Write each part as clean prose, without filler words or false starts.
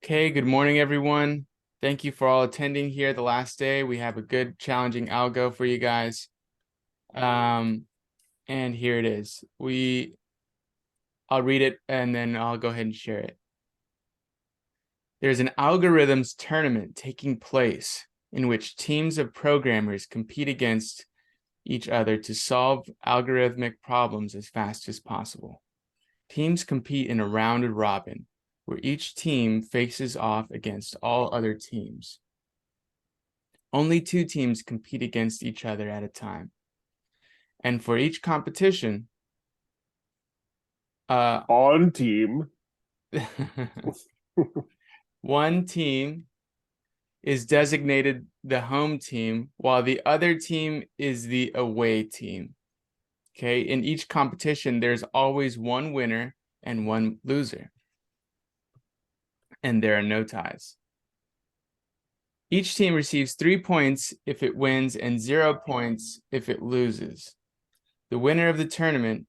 Okay, good morning, everyone. Thank you for all attending here the last day. We have a good, challenging algo for you guys. And here it is. I'll read it and then I'll go ahead and share it. There's an algorithms tournament taking place in which teams of programmers compete against each other to solve algorithmic problems as fast as possible. Teams compete in a round robin, where each team faces off against all other teams. Only 2 teams compete against each other at a time. And for each competition, on team, one team is designated the home team, while the other team is the away team. Okay, in each competition, there's always one winner and one loser. And there are no ties. Each team receives 3 points if it wins and 0 points if it loses. The winner of the tournament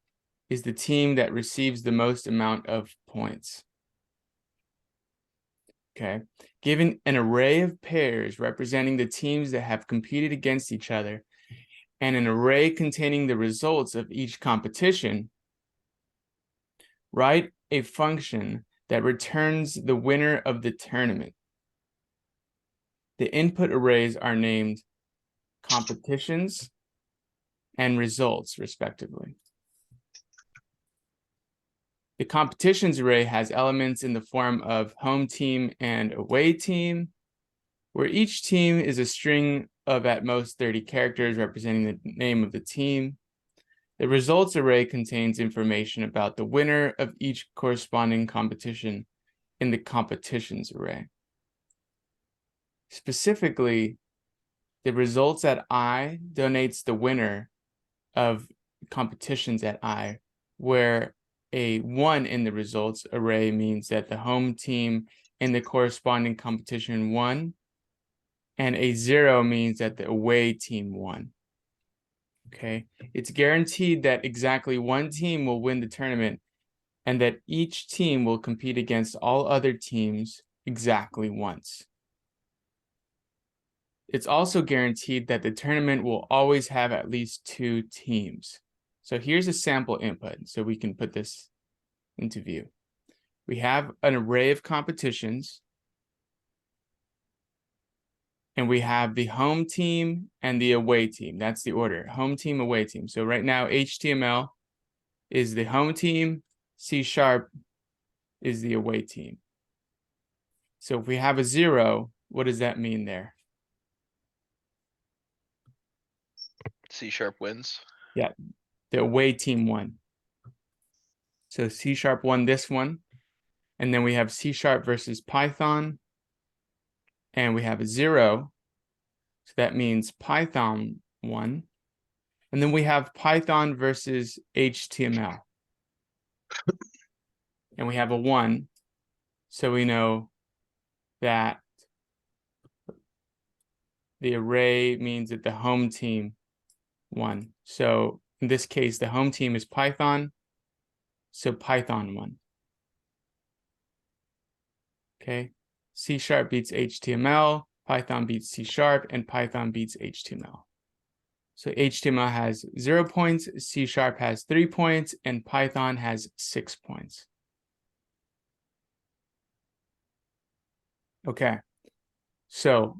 is the team that receives the most amount of points. Okay, given an array of pairs representing the teams that have competed against each other and an array containing the results of each competition, write a function that returns the winner of the tournament. The input arrays are named competitions and results, respectively. The competitions array has elements in the form of home team and away team, where each team is a string of at most 30 characters representing the name of the team. The results array contains information about the winner of each corresponding competition in the competitions array. Specifically, the results at I donates the winner of competitions at I, where a 1 in the results array means that the home team in the corresponding competition won, and a 0 means that the away team won. Okay, it's guaranteed that exactly one team will win the tournament and that each team will compete against all other teams exactly once. It's also guaranteed that the tournament will always have at least 2 teams. So here's a sample input, so we can put this into view. We have an array of competitions, and we have the home team and the away team. That's the order, home team, away team. So right now, HTML is the home team, C# is the away team. So if we have a 0, what does that mean there? C# wins. Yeah, the away team won. So C# won this one. And then we have C# versus Python. And we have a 0. So that means Python won. And then we have Python versus HTML. And we have a 1. So we know that the array means that the home team won. So in this case, the home team is Python. So Python won. Okay. C# beats HTML, Python beats C#, and Python beats HTML. So HTML has 0 points, C# has 3 points, and Python has 6 points. Okay. So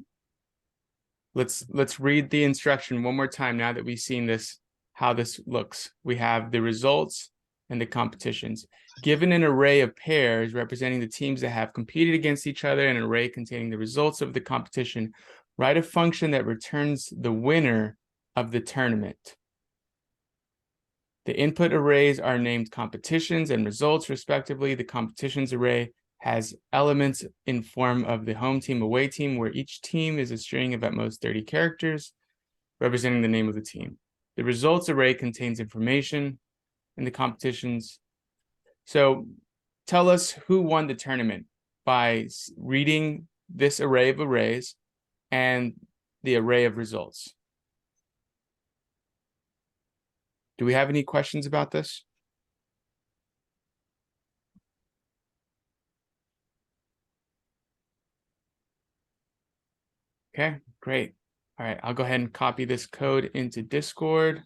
let's read the instruction one more time now that we've seen this, how this looks. We have the results and the competitions. Given an array of pairs representing the teams that have competed against each other and an array containing the results of the competition, write a function that returns the winner of the tournament. The input arrays are named competitions and results, respectively. The competitions array has elements in form of the home team, away team, where each team is a string of at most 30 characters representing the name of the team. The results array contains information in the competitions. So tell us who won the tournament by reading this array of arrays and the array of results. Do we have any questions about this? Okay, great. All right, I'll go ahead and copy this code into Discord.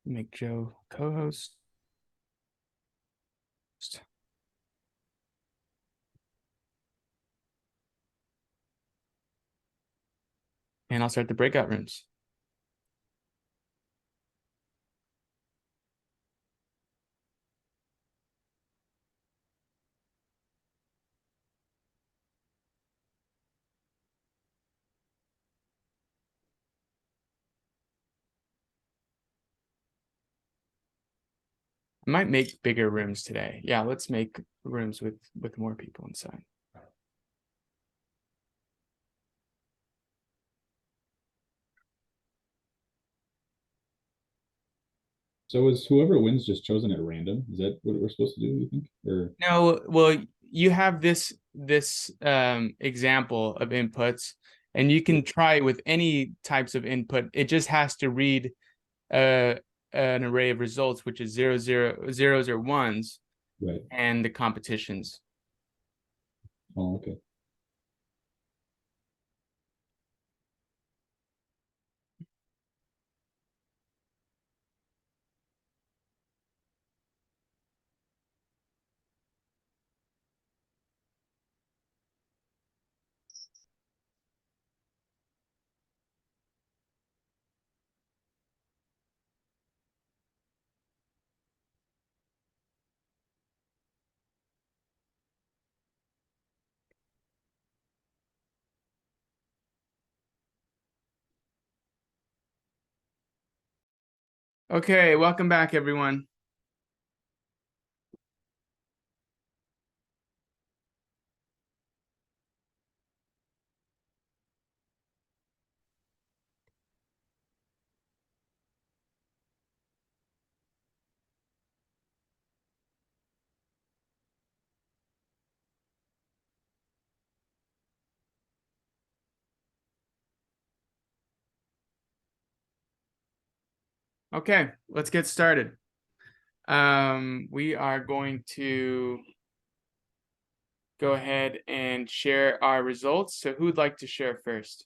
Make Joe co-host. And I'll start the breakout rooms. I might make bigger rooms today. Yeah, let's make rooms with more people inside. So is whoever wins just chosen at random? Is that what we're supposed to do, you think? Or No, well, you have this example of inputs, and you can try with any types of input. It just has to read an array of results, which is zeros or ones, right? and the competitions. Oh, okay. Okay, welcome back, everyone. Okay, let's get started. We are going to go ahead and share our results. So who'd like to share first?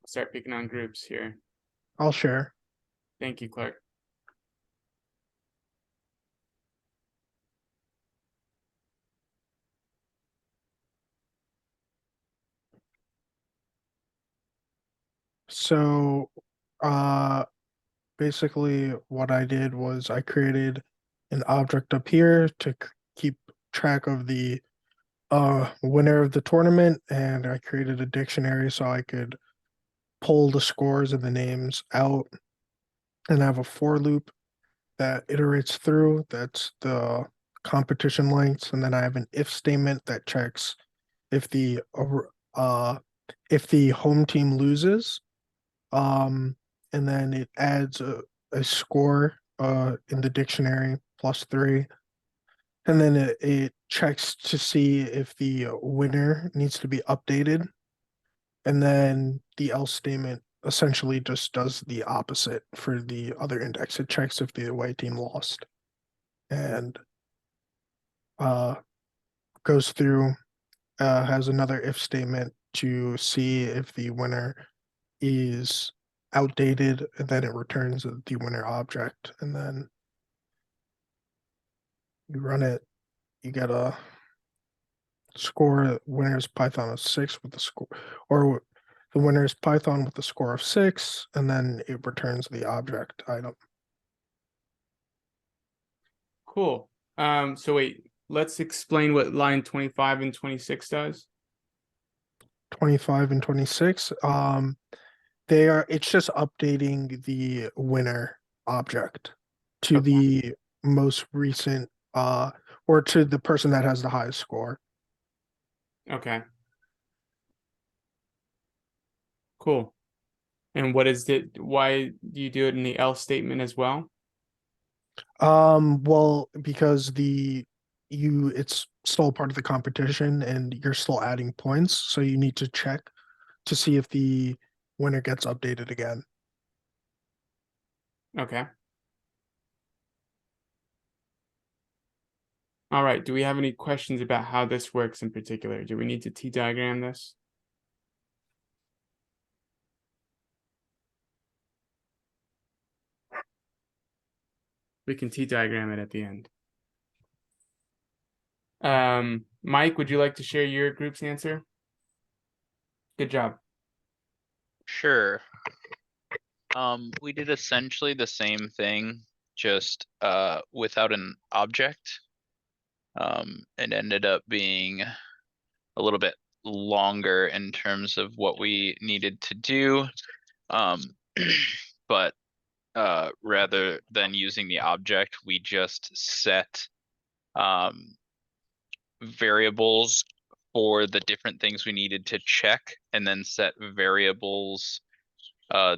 Start picking on groups here. I'll share. Thank you, Clark. So, basically what I did was I created an object up here to keep track of the winner of the tournament, and I created a dictionary so I could pull the scores and the names out, and have a for loop that iterates through. That's the competition lengths, and then I have an if statement that checks if the home team loses. And then it adds a score in the dictionary +3. And then it checks to see if the winner needs to be updated. And then the else statement essentially just does the opposite for the other index. It checks if the away team lost. And goes through, has another if statement to see if the winner is outdated, and then it returns the winner object, and then you run it, you get a score. Winner's Python of 6 with the score, or the winner's Python with the score of 6, and then it returns the object item. Cool. So wait, let's explain what line 25 and 26 does. 25 and 26, it's just updating the winner object to Okay. the most recent or to the person that has the highest score. Okay. Cool. And what is it? Why do you do it in the else statement as well? Well, because it's still part of the competition and you're still adding points, so you need to check to see if the winner gets updated again. Okay. All right. Do we have any questions about how this works in particular? Do we need to T-diagram this? We can T-diagram it at the end. Mike, would you like to share your group's answer? Good job. Sure. We did essentially the same thing, just without an object. It ended up being a little bit longer in terms of what we needed to do. But rather than using the object, we just set variables for the different things we needed to check, and then set variables.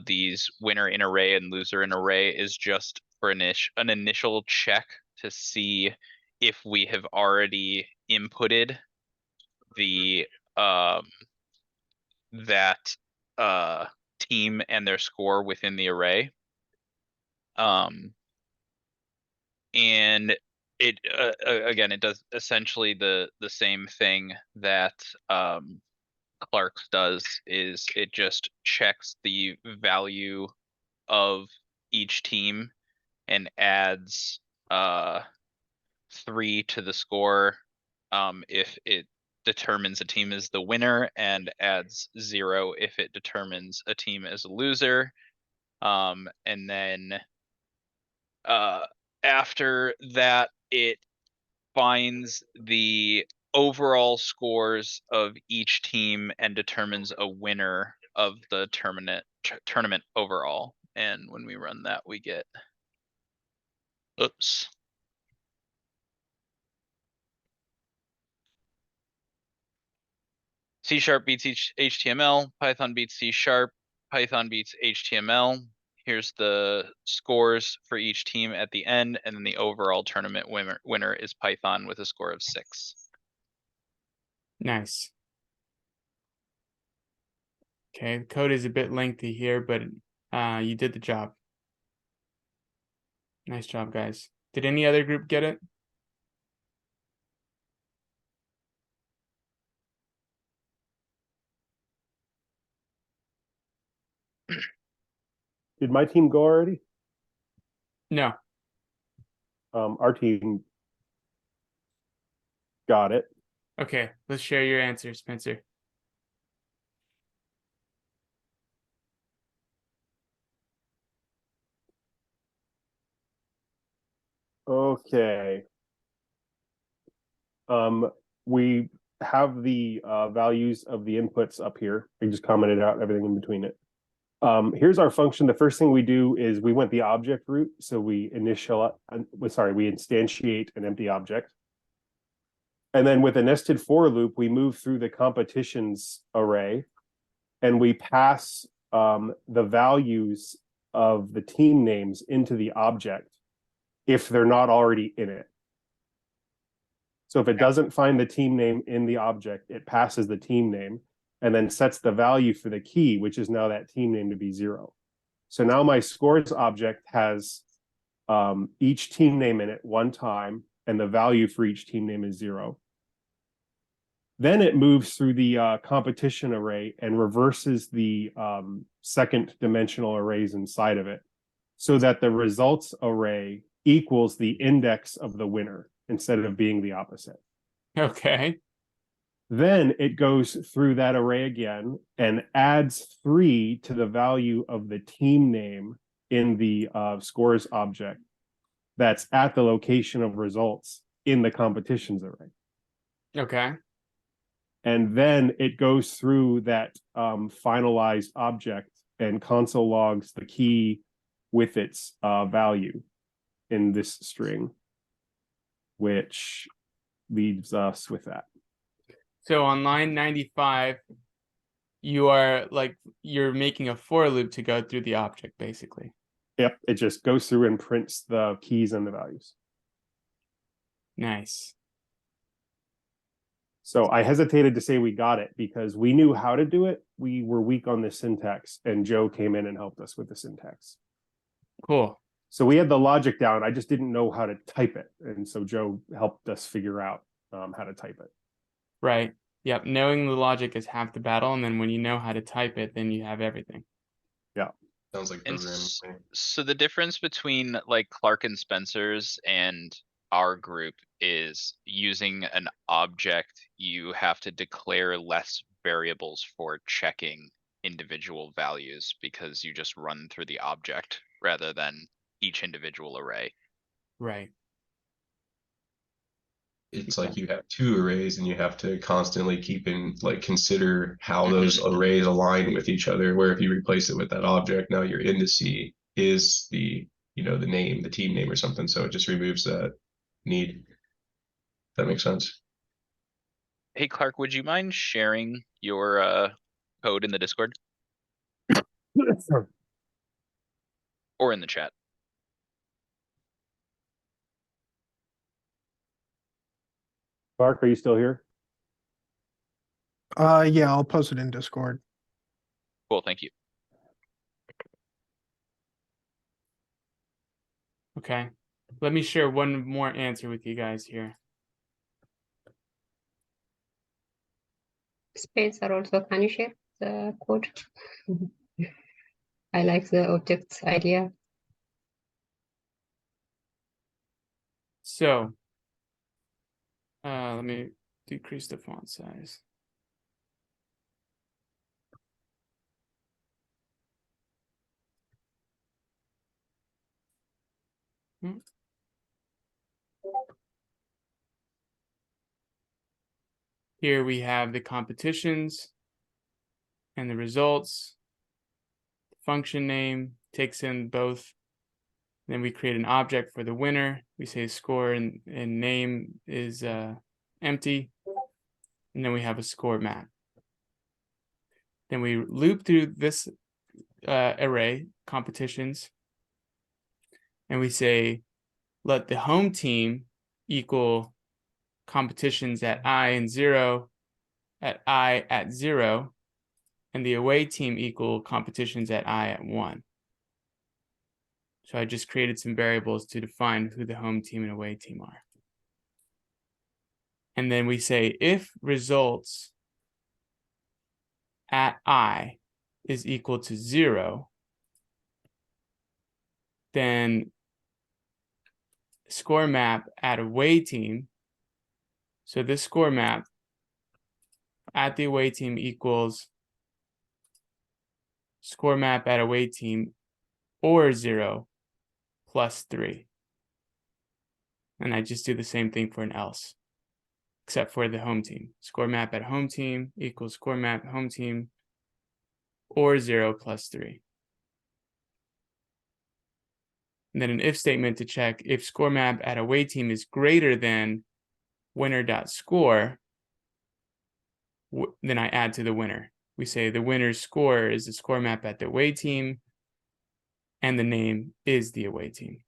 These winner in array and loser in array is just for an initial check to see if we have already inputted the that team and their score within the array. And it again, it does essentially the same thing that Clark's does, is it just checks the value of each team and adds 3 to the score if it determines a team is the winner, and adds 0 if it determines a team as a loser. And then after that, it finds the overall scores of each team and determines a winner of the tournament overall. And when we run that, we get, oops. C# beats HTML, Python beats C#, Python beats HTML. Here's the scores for each team at the end, and then the overall tournament winner is Python with a score of 6. Nice. Okay, the code is a bit lengthy here, but you did the job. Nice job, guys. Did any other group get it? Did my team go already? No. Our team got it. Okay, let's share your answer, Spencer. Okay. We have the values of the inputs up here. I just commented out everything in between it. Here's our function. The first thing we do is we went the object route. So we instantiate an empty object. And then with a nested for loop, we move through the competitions array and we pass the values of the team names into the object if they're not already in it. So if it doesn't find the team name in the object, it passes the team name and then sets the value for the key, which is now that team name to be 0. So now my scores object has each team name in it one time, and the value for each team name is 0. Then it moves through the competition array and reverses the second dimensional arrays inside of it, so that the results array equals the index of the winner instead of being the opposite. Okay. Then it goes through that array again and adds 3 to the value of the team name in the scores object that's at the location of results in the competitions array. Okay. And then it goes through that finalized object and console logs the key with its value in this string, which leaves us with that. So on line 95, you're making a for loop to go through the object, basically. Yep, it just goes through and prints the keys and the values. Nice. So I hesitated to say we got it because we knew how to do it. We were weak on the syntax, and Joe came in and helped us with the syntax. Cool. So we had the logic down. I just didn't know how to type it. And so Joe helped us figure out how to type it. Right. Yep. Knowing the logic is half the battle, and then when you know how to type it, then you have everything. Sounds like And programming. to me. so the difference between like Clark and Spencer's and our group is using an object, you have to declare less variables for checking individual values because you just run through the object rather than each individual array. Right. It's like you have two arrays and you have to constantly consider how those arrays align with each other. Where if you replace it with that object, now your indice is the name, the team name or something. So it just removes that need. That makes sense. Hey, Clark, would you mind sharing your code in the Discord or in the chat? Clark, are you still here? Yeah, I'll post it in Discord. Cool, thank you. Okay. Let me share one more answer with you guys here. Spencer, also, can you share the code? I like the objects idea. So, let me decrease the font size. Here we have the competitions and the results. Function name takes in both. Then we create an object for the winner. We say score and name is empty. And then we have a score map. Then we loop through this array, competitions. And we say, let the home team equal competitions at I and 0 at I at 0. And the away team equal competitions at I at 1. So I just created some variables to define who the home team and away team are. And then we say if results at I is equal to 0, then score map at away team. So this score map at the away team equals score map at away team or 0 plus 3. And I just do the same thing for an else, except for the home team. Score map at home team equals score map home team or 0 plus 3. And then an if statement to check if score map at away team is greater than winner.score, then I add to the winner. We say the winner's score is the score map at the away team, and the name is the away team.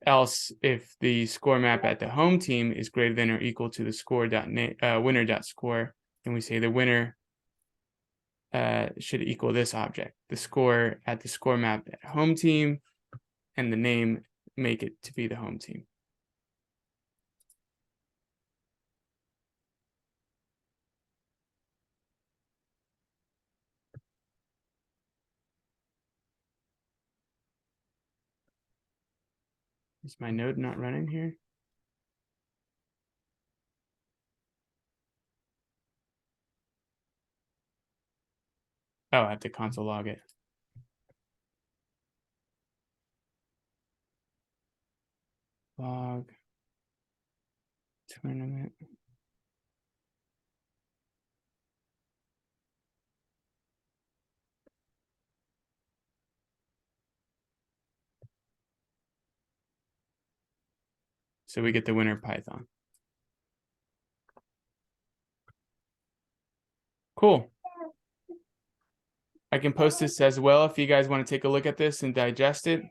Else, if the score map at the home team is greater than or equal to the winner.score, then we say the winner should equal this object, the score at the score map at home team, and the name make it to be the home team. Is my node not running here? Oh, I have to console log it. Log tournament. So we get the winner Python. Cool. I can post this as well if you guys want to take a look at this and digest it.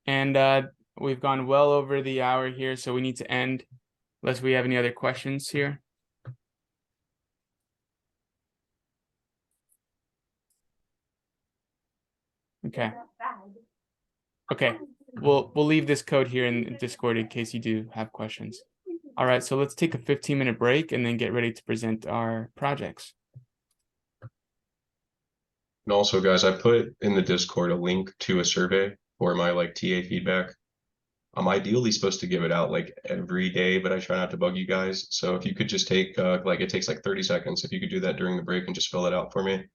And we've gone well over the hour here, so we need to end unless we have any other questions here. Okay. Okay. We'll leave this code here in Discord in case you do have questions. All right, so let's take a 15-minute break and then get ready to present our projects. And also, guys, I put in the Discord a link to a survey for my like TA feedback. I'm ideally supposed to give it out like every day, but I try not to bug you guys. So if you could just take like it takes like 30 seconds. If you could do that during the break and just fill it out for me,